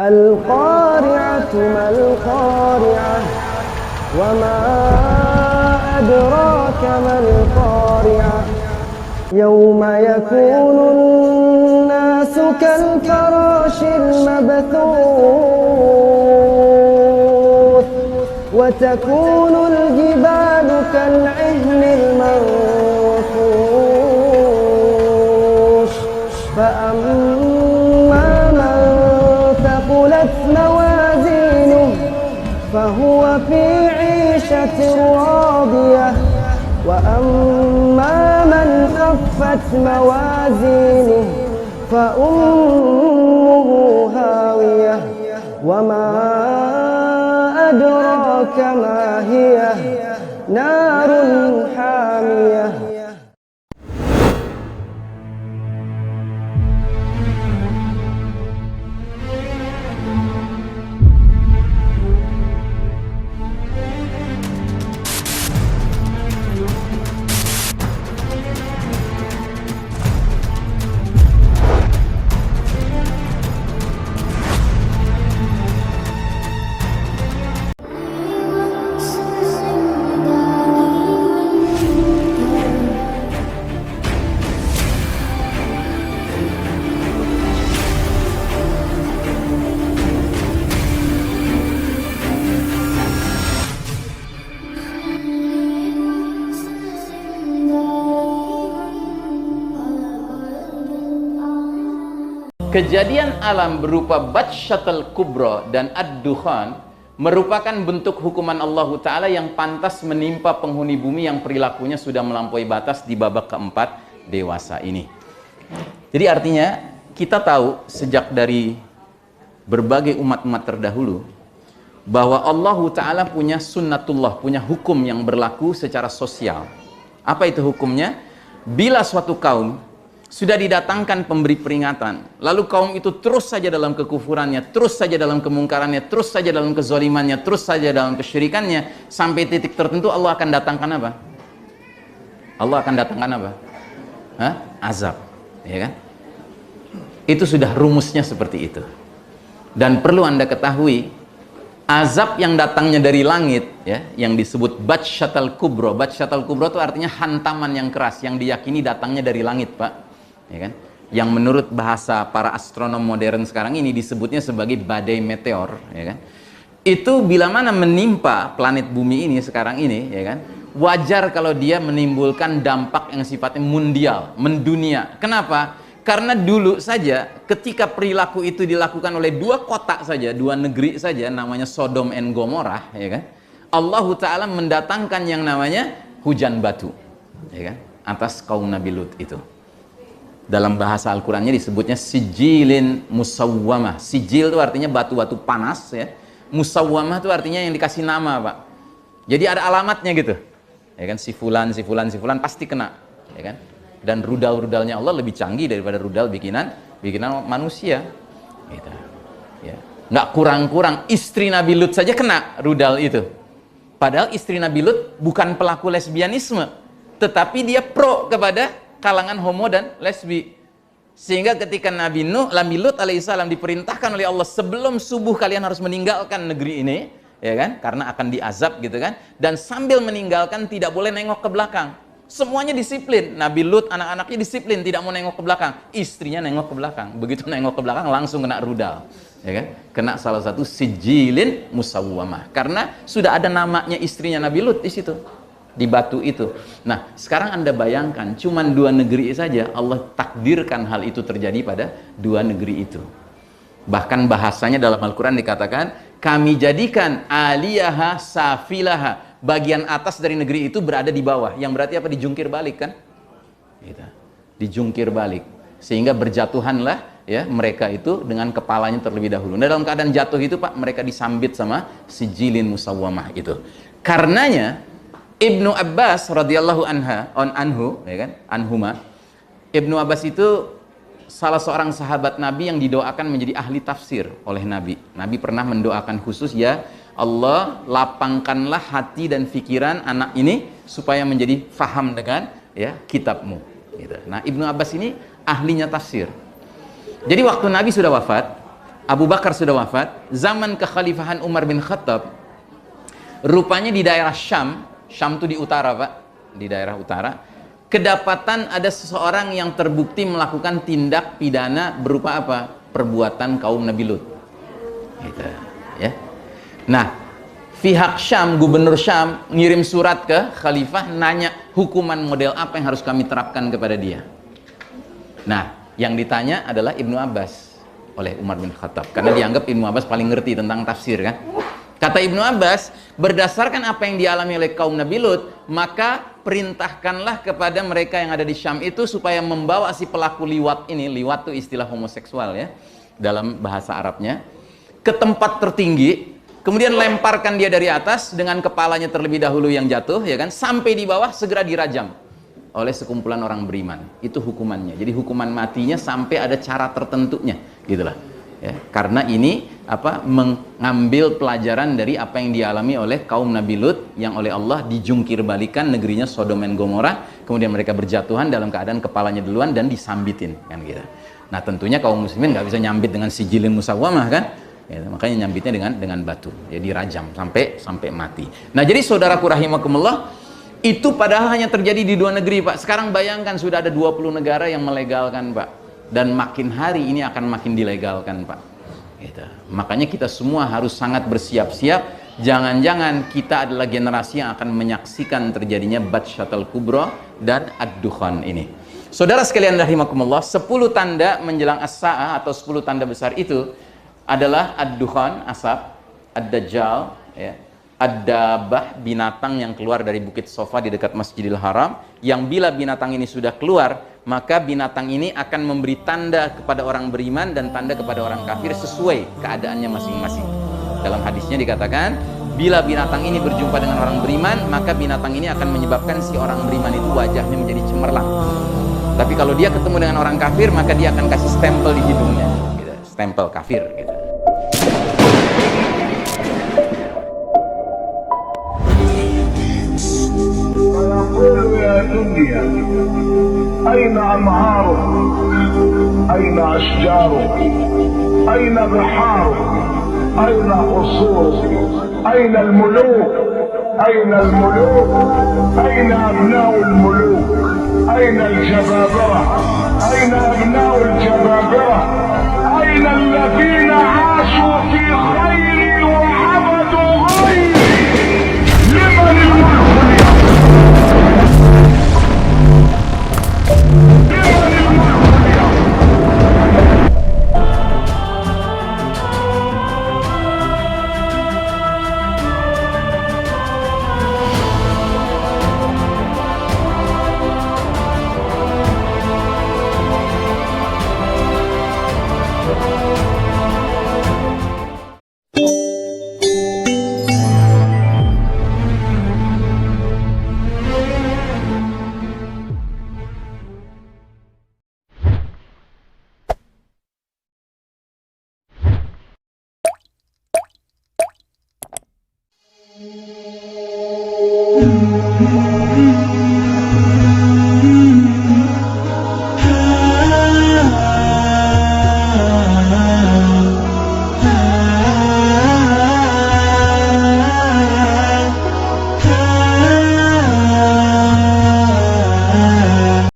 Al-Qari'atu mal-Qari'ah. Wa ma adraka mal-Qari'ah. Yawma yakunun nasu kal-farashil mabthuth. Wa takunul jibalu kal-'ihnil manfush. Fa'amma man thaqulat mawazinuh fahuwa fi 'ishatin radiyah. Wa amma man khaffat mawazinuh fa ummuhu hawiyah. Wa ma adraka ma hiyah. Narun hamiyah. Kejadian alam berupa Batshatul Kubra dan Ad-Dukhan merupakan bentuk hukuman Allah Ta'ala yang pantas menimpa penghuni bumi yang perilakunya sudah melampaui batas di babak keempat dewasa ini. Jadi artinya kita tahu sejak dari berbagai umat-umat terdahulu bahwa Allah Ta'ala punya sunnatullah, punya hukum yang berlaku secara sosial. Apa itu hukumnya? Bila suatu kaum sudah didatangkan pemberi peringatan, lalu kaum itu terus saja dalam kekufurannya, terus saja dalam kemungkarannya, terus saja dalam kezalimannya, terus saja dalam kesyirikannya, sampai titik tertentu Allah akan datangkan apa? Allah akan datangkan apa? Azab, ya kan? Itu sudah rumusnya seperti itu. Dan perlu Anda ketahui, azab yang datangnya dari langit, ya, yang disebut Batshatul Kubra. Batshatul Kubra itu artinya hantaman yang keras, yang diyakini datangnya dari langit, Pak. Ya kan? Yang menurut bahasa para astronom modern sekarang ini disebutnya sebagai badai meteor, ya kan? Itu bila mana menimpa planet bumi ini sekarang ini, ya kan? Wajar kalau dia menimbulkan dampak yang sifatnya mundial, mendunia. Kenapa? Karena dulu saja ketika perilaku itu dilakukan oleh dua kota saja, dua negeri saja, namanya Sodom and Gomorrah, ya kan? Allah Ta'ala mendatangkan yang namanya hujan batu, ya kan? Atas kaum Nabi Lut itu. Dalam bahasa Al-Qurannya disebutnya sijilin musawwamah. Sijil itu artinya batu-batu panas, ya. Musawwamah itu artinya yang dikasih nama, Pak. Jadi ada alamatnya gitu, ya kan? Si fulan pasti kena, ya kan? Dan rudal-rudalnya Allah lebih canggih daripada rudal bikinan manusia, gitu. Ya. Nggak kurang-kurang istri Nabi Lut saja kena rudal itu. Padahal istri Nabi Lut bukan pelaku lesbianisme, tetapi dia pro kepada kalangan homo dan lesbi. Sehingga ketika Nabi Lut alaihissalam diperintahkan oleh Allah sebelum subuh kalian harus meninggalkan negeri ini, ya kan? Karena akan diazab gitu kan. Dan sambil meninggalkan tidak boleh nengok ke belakang. Semuanya disiplin. Nabi Lut anak-anaknya disiplin, tidak mau nengok ke belakang. Istrinya nengok ke belakang. Begitu nengok ke belakang langsung kena rudal, ya kan? Kena salah satu sijilin musawwamah. Karena sudah ada namanya istrinya Nabi Lut di situ, di batu itu. Nah, sekarang Anda bayangkan, cuman dua negeri saja Allah takdirkan hal itu terjadi pada dua negeri itu. Bahkan bahasanya dalam Al-Quran dikatakan, kami jadikan aliyaha safilaha, bagian atas dari negeri itu berada di bawah. Yang berarti apa? Dijungkir balik kan? Gitu. Dijungkir balik. Sehingga berjatuhanlah, ya, mereka itu dengan kepalanya terlebih dahulu. Nah, dalam keadaan jatuh itu, Pak, mereka disambit sama sijilin musawwamah itu. Karenanya Ibnu Abbas radhiyallahu anhu, ya kan? Anhuma. Ibnu Abbas itu salah seorang sahabat Nabi yang didoakan menjadi ahli tafsir oleh Nabi. Nabi pernah mendoakan khusus, ya Allah, lapangkanlah hati dan pikiran anak ini supaya menjadi faham dengan, ya, kitabmu. Gitu. Nah, Ibnu Abbas ini ahlinya tafsir. Jadi waktu Nabi sudah wafat, Abu Bakar sudah wafat, zaman kekhalifahan Umar bin Khattab, rupanya di daerah Syam itu di utara Pak, di daerah utara, kedapatan ada seseorang yang terbukti melakukan tindak pidana berupa apa? Perbuatan kaum Nabi Lut. Gitu, ya. Nah, pihak Syam, gubernur Syam ngirim surat ke khalifah nanya hukuman model apa yang harus kami terapkan kepada dia. Nah, yang ditanya adalah Ibnu Abbas oleh Umar bin Khattab, karena dianggap Ibnu Abbas paling ngerti tentang tafsir kan. Kata Ibnu Abbas, berdasarkan apa yang dialami oleh kaum Nabi Lut, maka perintahkanlah kepada mereka yang ada di Syam itu supaya membawa si pelaku liwat ini, liwat itu istilah homoseksual ya, dalam bahasa Arabnya, ke tempat tertinggi, kemudian lemparkan dia dari atas dengan kepalanya terlebih dahulu yang jatuh, ya kan, sampai di bawah segera dirajam oleh sekumpulan orang beriman. Itu hukumannya. Jadi hukuman matinya sampai ada cara tertentunya, gitulah. Ya, karena ini mengambil pelajaran dari apa yang dialami oleh kaum Nabi Lut yang oleh Allah dijungkir balikan negerinya Sodom dan Gomora, kemudian mereka berjatuhan dalam keadaan kepalanya duluan dan disambitin kan gitu. Nah, tentunya kaum muslimin nggak bisa nyambit dengan sijilin musawwamah kan? Ya, makanya nyambitnya dengan batu. Jadi rajam sampai mati. Nah, jadi saudaraku rahimakumullah, itu padahal hanya terjadi di 2 negeri, Pak. Sekarang bayangkan sudah ada 20 negara yang melegalkan, Pak. Dan makin hari ini akan makin dilegalkan, Pak. Gitu. Makanya kita semua harus sangat bersiap-siap. Jangan-jangan kita adalah generasi yang akan menyaksikan terjadinya Batshatul Kubra dan Ad-Dukhan ini. Saudara sekalian rahimakumullah, 10 tanda menjelang as-sa'ah atau 10 tanda besar itu adalah Ad-Dukhan, asap, Ad-Dajjal, ya, Ad-Dabah, binatang yang keluar dari Bukit Sofa di dekat Masjidil Haram, yang bila binatang ini sudah keluar, maka binatang ini akan memberi tanda kepada orang beriman dan tanda kepada orang kafir sesuai keadaannya masing-masing. Dalam hadisnya dikatakan, bila binatang ini berjumpa dengan orang beriman, maka binatang ini akan menyebabkan si orang beriman itu wajahnya menjadi cemerlang. Tapi kalau dia ketemu dengan orang kafir, maka dia akan kasih stempel di hidungnya, gitu. Stempel kafir gitu. الدنيا أين أنهاره أين أشجاره أين بحاره أين قصوره أين الملوك أين الملوك أين أبناء الملوك أين الجبابرة أين أبناء الجبابرة أين الذين